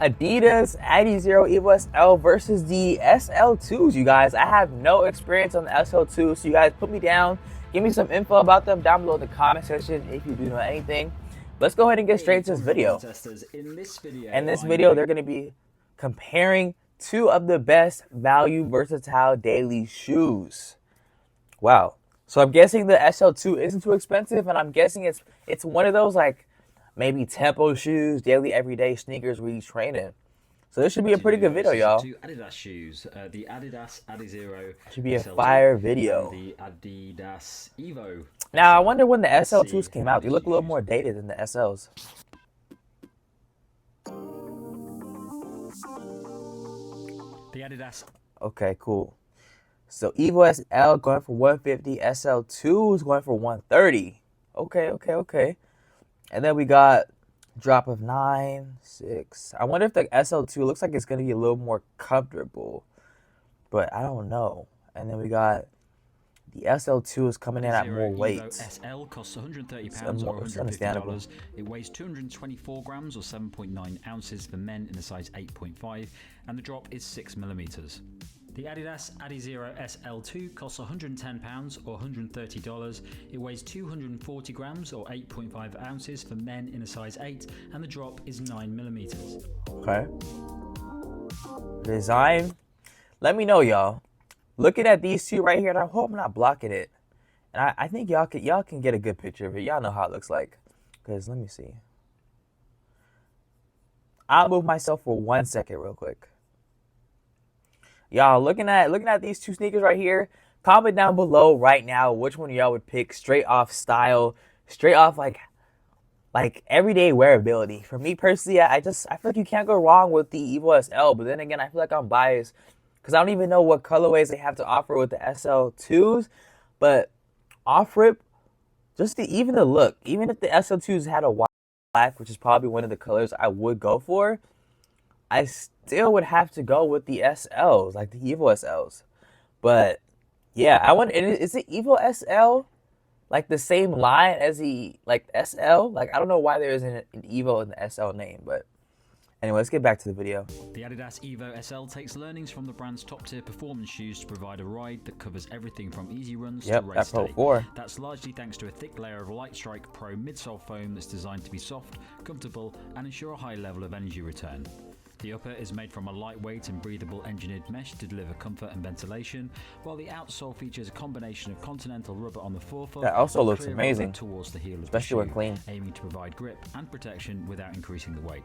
Adidas Adizero EVO SL versus the SL2s, you guys. I have no experience on the SL2s, so you guys put me down. Give me some info about them down below in the comment section if you do know anything. Let's go ahead and get straight to this video. In this video, they're going to be comparing two of the best value versatile daily shoes. Wow. So I'm guessing the SL2 isn't too expensive, and I'm guessing it's one of those like maybe tempo shoes, daily everyday sneakers where you train in. So this should be a pretty good video, y'all. Two Adidas shoes, the Adidas Adizero Should be a SL2 fire video. and the Adidas EVO. Now I wonder when the SL2s came out. They look a little more dated than the SLs. The Adidas. Okay, cool. So EVO SL going for 150, SL2 is going for 130. Okay. And then we got drop of 9, 6. I wonder if the SL2 looks like it's going to be a little more comfortable, but I don't know. And then we got the SL2 is coming in at more weight. EVO SL costs £130 or $150. It weighs 224 grams or 7.9 ounces for men in the size 8.5, and the drop is 6 millimeters. The Adidas Adizero SL2 costs £110 or $130. It weighs 240 grams or 8.5 ounces for men in a size 8, and the drop is 9 millimeters. Okay. Design. Let me know, y'all. Looking at these two right here, and I hope I'm not blocking it. And I think y'all can get a good picture of it. Y'all know how it looks like. Because let me see. I'll move myself for 1 second real quick. Y'all looking at these two sneakers right here. Comment down below right now which one y'all would pick straight off style, straight off like everyday wearability. For me personally, I feel like you can't go wrong with the EVO SL, but then again, I feel like I'm biased because I don't even know what colorways they have to offer with the SL2s. But off rip, even the look, even if the SL2s had a white black, which is probably one of the colors I would go for, I still would have to go with the SLs, like the EVO SLs. But yeah, I want. Is the EVO SL like the same line as the SL? Like I don't know why there isn't an EVO in the SL name, but anyway, let's get back to the video. The Adidas EVO SL takes learnings from the brand's top-tier performance shoes to provide a ride that covers everything from easy runs to race day. That's largely thanks to a thick layer of Lightstrike Pro midsole foam that's designed to be soft, comfortable, and ensure a high level of energy return. The upper is made from a lightweight and breathable engineered mesh to deliver comfort and ventilation, while the outsole features a combination of continental rubber on the forefoot. That also looks amazing, towards the heel, especially when clean, aiming to provide grip and protection without increasing the weight.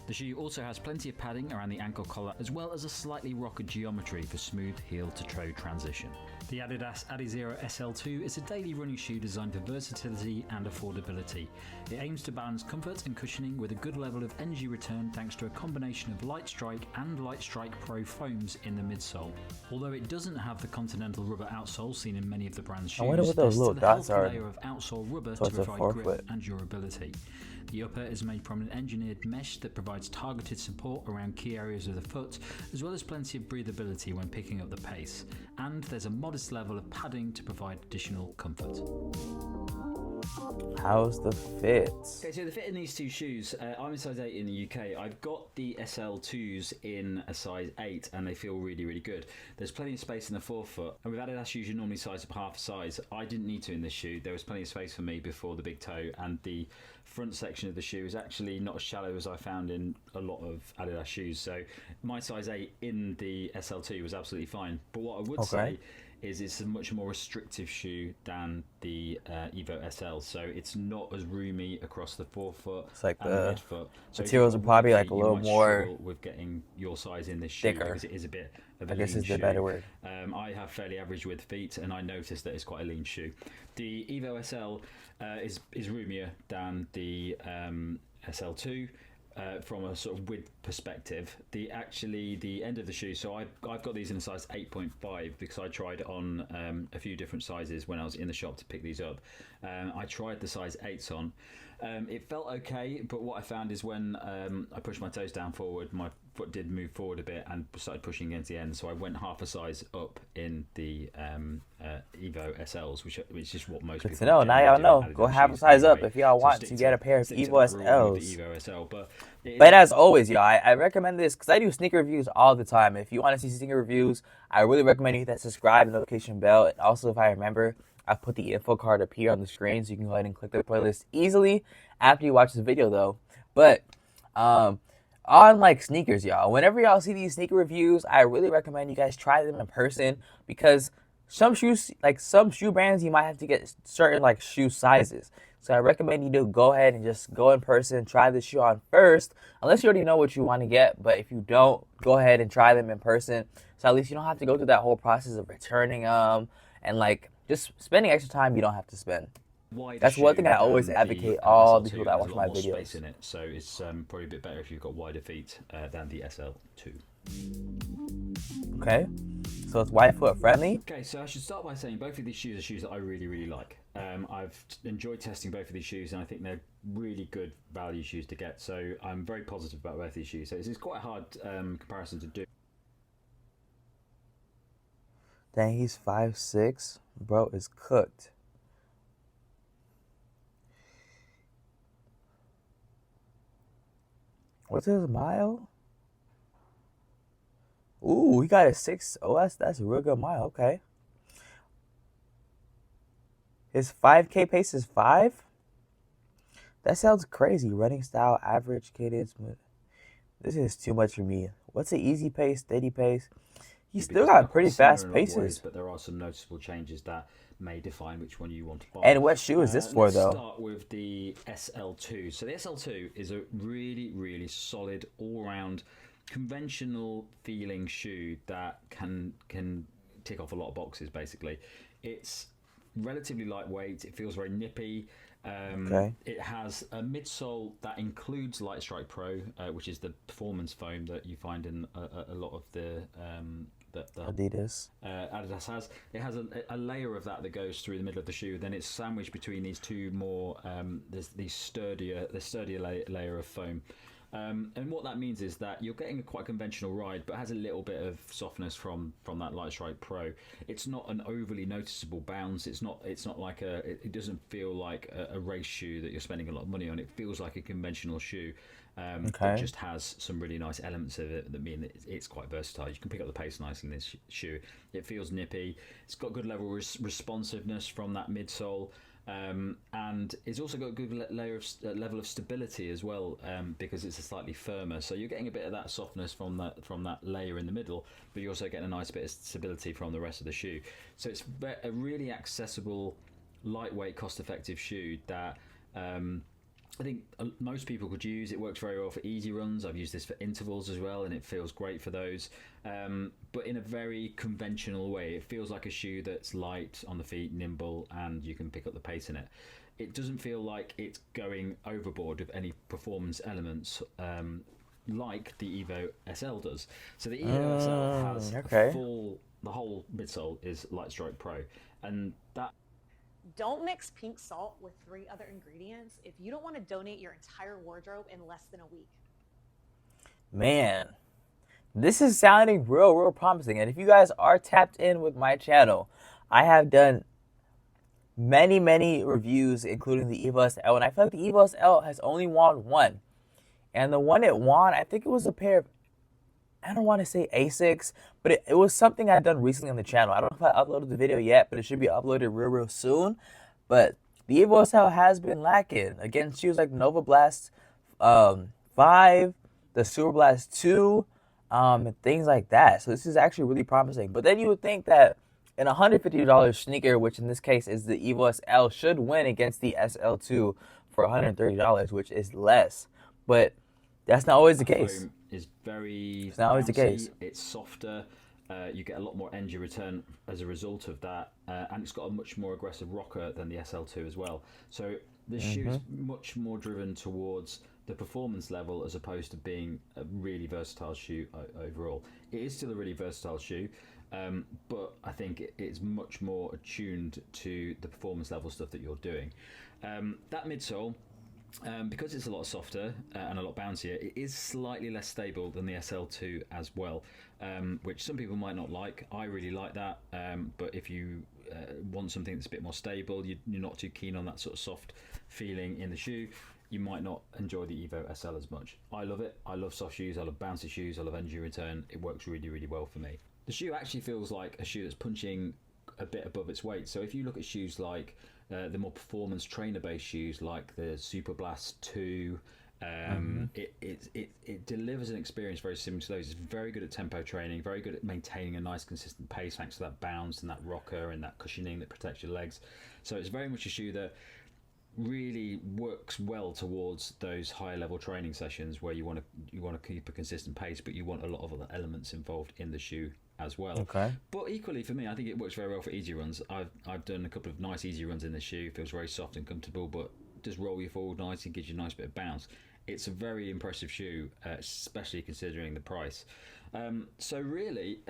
The shoe also has plenty of padding around the ankle collar, as well as a slightly rockered geometry for smooth heel to toe transition. The Adidas Adizero SL2 is a daily running shoe designed for versatility and affordability. It aims to balance comfort and cushioning with a good level of energy return thanks to a combination of Lightstrike and Lightstrike Pro foams in the midsole. Although it doesn't have the continental rubber outsole seen in many of the brand's shoes, I wonder what those little dots are. Layer of outsole rubber to provide grip and durability. The upper is made from an engineered mesh that provides targeted support around key areas of the foot, as well as plenty of breathability when picking up the pace. And there's a modest level of padding to provide additional comfort. How's the fit? Okay, so the fit in these two shoes, I'm a size 8 in the UK. I've got the SL2s in a size 8 and they feel really, really good. There's plenty of space in the forefoot, and with Adidas shoes you normally size up half a size. I didn't need to in this shoe. There was plenty of space for me before the big toe, and the front section of the shoe is actually not as shallow as I found in a lot of Adidas shoes. So my size 8 in the SL2 was absolutely fine. But what I would say is it's a much more restrictive shoe than the EVO SL, so it's not as roomy across the forefoot and the midfoot. So materials are probably like a little more with getting your size in this shoe because it is a bit of a lean shoe. I guess is the better word. I have fairly average width feet, and I noticed that it's quite a lean shoe. The EVO SL is roomier than the SL2. From a sort of width perspective, the end of the shoe, so I've got these in a size 8.5 because I tried on a few different sizes when I was in the shop to pick these up. I tried the size 8s on, It felt okay, but what I found is when I pushed my toes down forward, my foot did move forward a bit and started pushing against the end, so I went half a size up in the Evo SLs, which is what most Good people to know. Now generally y'all do know. in Go Adidas half a shoes size up anyway. if y'all So want stick to get a pair of stick to Evo that rule with SLs. the Evo SL, but But as always, y'all, I recommend this because I do sneaker reviews all the time. If you want to see sneaker reviews, I really recommend you hit that subscribe and notification bell. And also, if I remember, I put the info card up here on the screen so you can go ahead and click the playlist easily after you watch the video, though. But on like sneakers, y'all, whenever y'all see these sneaker reviews, I really recommend you guys try them in person because some shoes, like some shoe brands, you might have to get certain like shoe sizes. So I recommend you to go ahead and just go in person, try the shoe on first, unless you already know what you want to get. But if you don't, go ahead and try them in person. So at least you don't have to go through that whole process of returning them and like just spending extra time you don't have to spend. That's one thing I always advocate all the people that watch my videos. Space in it, so it's probably a bit better if you've got wider feet than the SL2. Okay, so it's wide foot friendly. Okay, so I should start by saying both of these shoes are shoes that I really, really like. I've enjoyed testing both of these shoes, and I think they're really good value shoes to get. So I'm very positive about both of these shoes. So it's quite a hard comparison to do. Dang, he's 5'6". Bro is cooked. What's his mile? Ooh, he got a 6. Oh, that's a real good mile. Okay. His 5K pace is 5? That sounds crazy. Running style, average cadence. This is too much for me. What's an easy pace, steady pace? He's still got pretty fast paces. Ways, but there are some noticeable changes that may define which one you want to buy. And what shoe is this for, though? Let's start with the SL2. So the SL2 is a really, really solid, all-round, conventional feeling shoe that can tick off a lot of boxes, basically. It's relatively lightweight. It feels very nippy. Okay. It has a midsole that includes Light Strike Pro, which is the performance foam that you find in a lot of the Adidas. Adidas has. It has a layer of that goes through the middle of the shoe. Then it's sandwiched between these two more there's these sturdier layer of foam. And what that means is that you're getting a quite conventional ride, but has a little bit of softness from that Light Strike Pro. It's not an overly noticeable bounce. It's not like it doesn't feel like a race shoe that you're spending a lot of money on. It feels like a conventional shoe. It just has some really nice elements of it that mean that it's quite versatile. You can pick up the pace nicely in this shoe. It feels nippy. It's got good level responsiveness from that midsole. And it's also got a good level of stability as well, because it's a slightly firmer. So you're getting a bit of that softness from that layer in the middle, but you're also getting a nice bit of stability from the rest of the shoe. So it's a really accessible, lightweight, cost-effective shoe that I think most people could use. It works very well for easy runs. I've used this for intervals as well, and it feels great for those. But in a very conventional way, it feels like a shoe that's light on the feet, nimble, and you can pick up the pace in it. It doesn't feel like it's going overboard with any performance elements, like the Evo SL does. So the Evo SL has the whole midsole is Light Strike Pro, and that. Don't mix pink salt with 3 other ingredients if you don't want to donate your entire wardrobe in less than a week. Man, this is sounding real promising. And if you guys are tapped in with my channel, I have done many reviews, including the EVO SL. And I feel like the EVO SL has only won one. And the one it won, I think it was a pair of, I don't want to say Asics, but it was something I've done recently on the channel. I don't know if I uploaded the video yet, but it should be uploaded real soon. But the EVO SL has been lacking against shoes like Nova Blast 5, the Superblast 2, and things like that. So this is actually really promising. But then you would think that an $150 sneaker, which in this case is the EVO SL, should win against the SL2 for $130, which is less. But that's not always the case. Is very it's not always the case. It's softer. You get a lot more energy return as a result of that, and it's got a much more aggressive rocker than the SL2 as well. So this shoe is much more driven towards the performance level as opposed to being a really versatile shoe overall. It is still a really versatile shoe, but I think it's much more attuned to the performance level stuff that you're doing. That midsole Because it's a lot softer and a lot bouncier, it is slightly less stable than the SL2 as well, which some people might not like. I really like that, but if you want something that's a bit more stable, you're not too keen on that sort of soft feeling in the shoe, you might not enjoy the Evo SL as much. I love it. I love soft shoes. I love bouncy shoes. I love energy return. It works really, really well for me. The shoe actually feels like a shoe that's punching a bit above its weight. So if you look at shoes like the more performance trainer-based shoes like the Superblast 2, it delivers an experience very similar to those. It's very good at tempo training, very good at maintaining a nice consistent pace thanks to that bounce and that rocker and that cushioning that protects your legs. So it's very much a shoe that really works well towards those higher level training sessions where you want to keep a consistent pace, but you want a lot of other elements involved in the shoe as well. Okay. But equally for me, I think it works very well for easy runs. I've done a couple of nice easy runs in this shoe. It feels very soft and comfortable, but does roll you forward nice and gives you a nice bit of bounce. It's a very impressive shoe, especially considering the price. So really,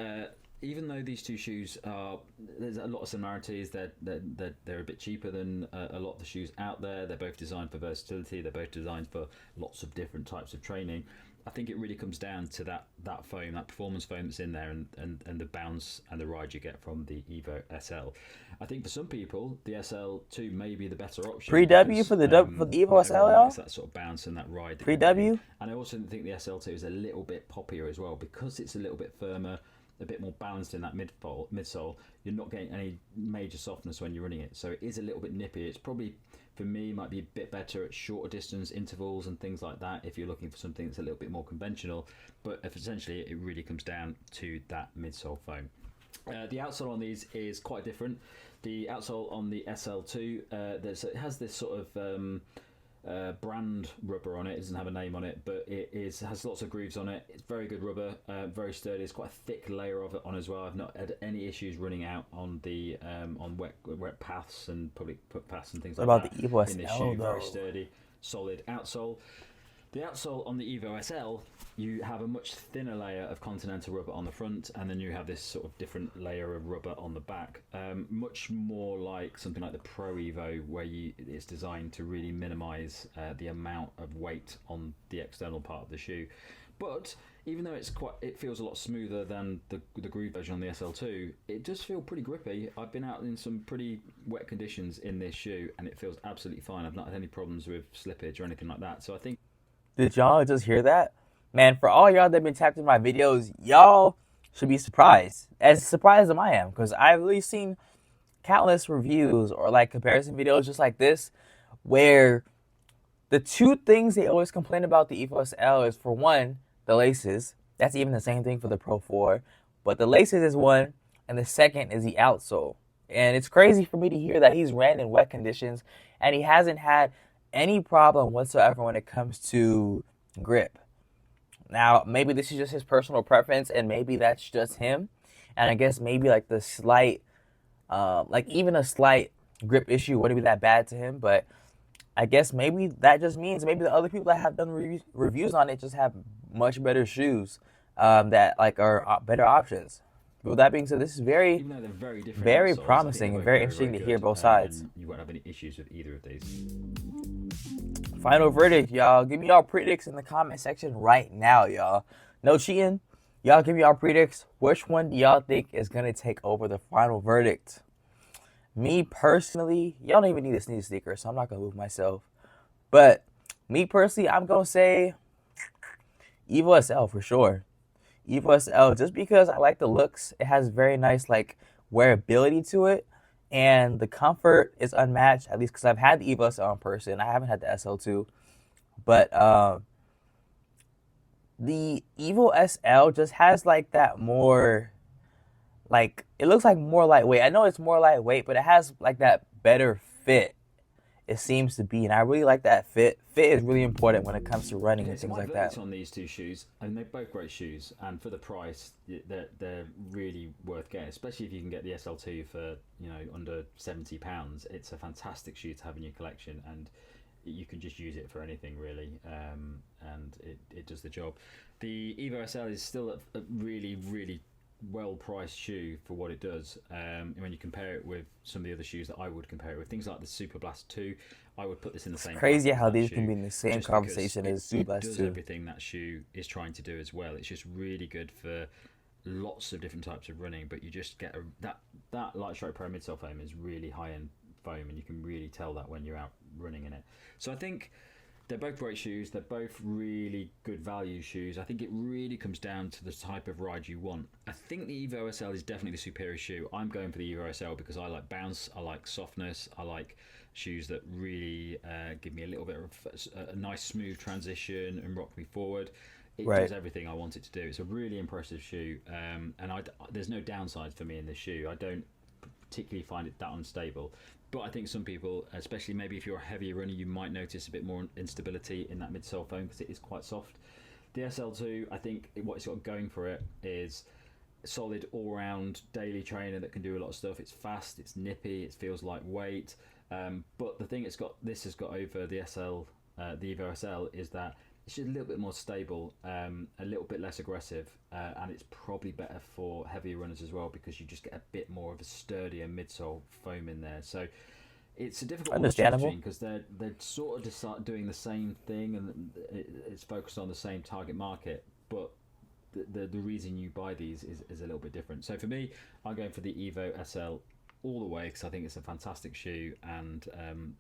even though these two shoes are, there's a lot of similarities. They're a bit cheaper than a lot of the shoes out there. They're both designed for versatility. They're both designed for lots of different types of training. I think it really comes down to that foam, that performance foam that's in there, and the bounce and the ride you get from the Evo SL. I think for some people, the SL2 may be the better option. Pre-W for the Evo SL, likes that sort of bounce and that ride. Pre-W? And I also think the SL2 is a little bit poppier as well because it's a little bit firmer, a bit more balanced in that midsole. You're not getting any major softness when you're running it, so it is a little bit nippy. It's probably, for me, might be a bit better at shorter distance intervals and things like that if you're looking for something that's a little bit more conventional, but essentially it really comes down to that midsole foam. The outsole on these is quite different. The outsole on the SL2, it has this sort of brand rubber on it. It doesn't have a name on it, but has lots of grooves on it. It's very good rubber, very sturdy. It's quite a thick layer of it on as well. I've not had any issues running out on the on wet paths and public paths and things like that. What about the Evo SL in this shoe, though? very sturdy, solid outsole. The outsole on the Evo SL, you have a much thinner layer of Continental rubber on the front, and then you have this sort of different layer of rubber on the back. Much more like something like the Pro Evo, where it's designed to really minimise the amount of weight on the external part of the shoe. But even though it feels a lot smoother than the groove version on the SL2, it does feel pretty grippy. I've been out in some pretty wet conditions in this shoe, and it feels absolutely fine. I've not had any problems with slippage or anything like that. So I think. Did y'all just hear that? Man, for all y'all that been tapped in my videos, y'all should be surprised. As surprised as I am, because I've really seen countless reviews or like comparison videos just like this, where the two things they always complain about the Evo SL is, for one, the laces. That's even the same thing for the Pro 4. But the laces is one, and the second is the outsole. And it's crazy for me to hear that he's ran in wet conditions and he hasn't had any problem whatsoever when it comes to grip. Now, maybe this is just his personal preference, and maybe that's just him. And I guess maybe like the slight, even a slight grip issue wouldn't be that bad to him. But I guess maybe that just means maybe the other people that have done reviews on it just have much better shoes that like are better options. But with that being said, this is very promising and very interesting to hear both sides. You won't have any issues with either of these. Final verdict, y'all. Give me y'all predicts in the comment section right now, y'all. No cheating. Y'all give me y'all predicts. Which one do y'all think is going to take over the final verdict? Me personally, y'all don't even need a sneeze sticker, so I'm not going to move myself. But me personally, I'm going to say Evo SL for sure. Evo SL, just because I like the looks. It has very nice like wearability to it. And the comfort is unmatched, at least because I've had the Evo SL in person. I haven't had the SL2. But the Evo SL just has like that more, like, it looks like more lightweight. I know it's more lightweight, but it has like that better fit, it seems to be. And I really like that fit. Fit is really important when it comes to running and things like that. On these two shoes, and they're both great shoes, and for the price, they're really worth getting, especially if you can get the SL2 for under £70. It's a fantastic shoe to have in your collection, and you can just use it for anything really, and it does the job. The Evo SL is still a really, really well-priced shoe for what it does. When you compare it with some of the other shoes that I would compare it with, things like the Superblast 2, I would put this in the same Crazy bracket as how that these shoe, can be in the same just conversation because as it Zubas does too. everything that shoe is trying to do as well. It's just really good for lots of different types of running, but you just get that Light Strike Pro midsole foam is really high-end foam, and you can really tell that when you're out running in it. So I think they're both great shoes. They're both really good value shoes. I think it really comes down to the type of ride you want. I think the Evo SL is definitely the superior shoe. I'm going for the Evo SL because I like bounce, I like softness, I like shoes that really give me a little bit of a nice smooth transition and rock me forward. It Right. does everything I want it to do. It's a really impressive shoe, and there's no downside for me in this shoe. I don't particularly find it that unstable. But I think some people, especially maybe if you're a heavier runner, you might notice a bit more instability in that midsole foam because it is quite soft. The SL2, I think what it's got going for it is a solid all-round daily trainer that can do a lot of stuff. It's fast, it's nippy, it feels lightweight. But the thing this has got over the SL, the Evo SL, is that it's just a little bit more stable, a little bit less aggressive, and it's probably better for heavier runners as well because you just get a bit more of a sturdier midsole foam in there. So it's a difficult one to choose between because they're sort of just doing the same thing, and it's focused on the same target market, but the reason you buy these is a little bit different. So for me, I'm going for the Evo SL all the way because I think it's a fantastic shoe and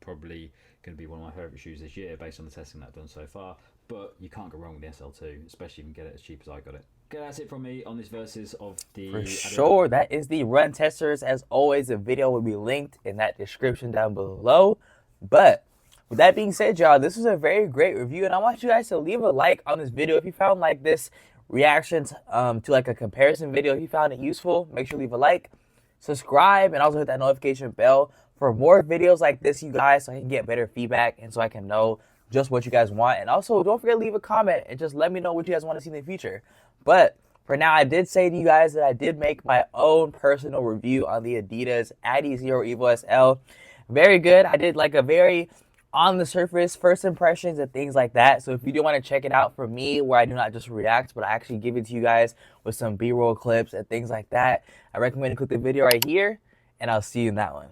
probably going to be one of my favourite shoes this year based on the testing that I've done so far. But you can't go wrong with the SL2, especially if you can get it as cheap as I got it. Okay, that's it from me on this versus of the... For sure, that is the run testers. As always, the video will be linked in that description down below. But with that being said, y'all, this was a very great review, and I want you guys to leave a like on this video if you found like this reaction to like a comparison video. If you found it useful, make sure to leave a like, subscribe, and also hit that notification bell for more videos like this, you guys, so I can get better feedback and so I can know just what you guys want. And also, don't forget to leave a comment and just let me know what you guys want to see in the future. But for now, I did say to you guys that I did make my own personal review on the Adidas Adizero EVO SL. Very good. I did like a very on the surface first impressions and things like that. So if you do want to check it out from me, where I do not just react, but I actually give it to you guys with some B-roll clips and things like that, I recommend you click the video right here, and I'll see you in that one.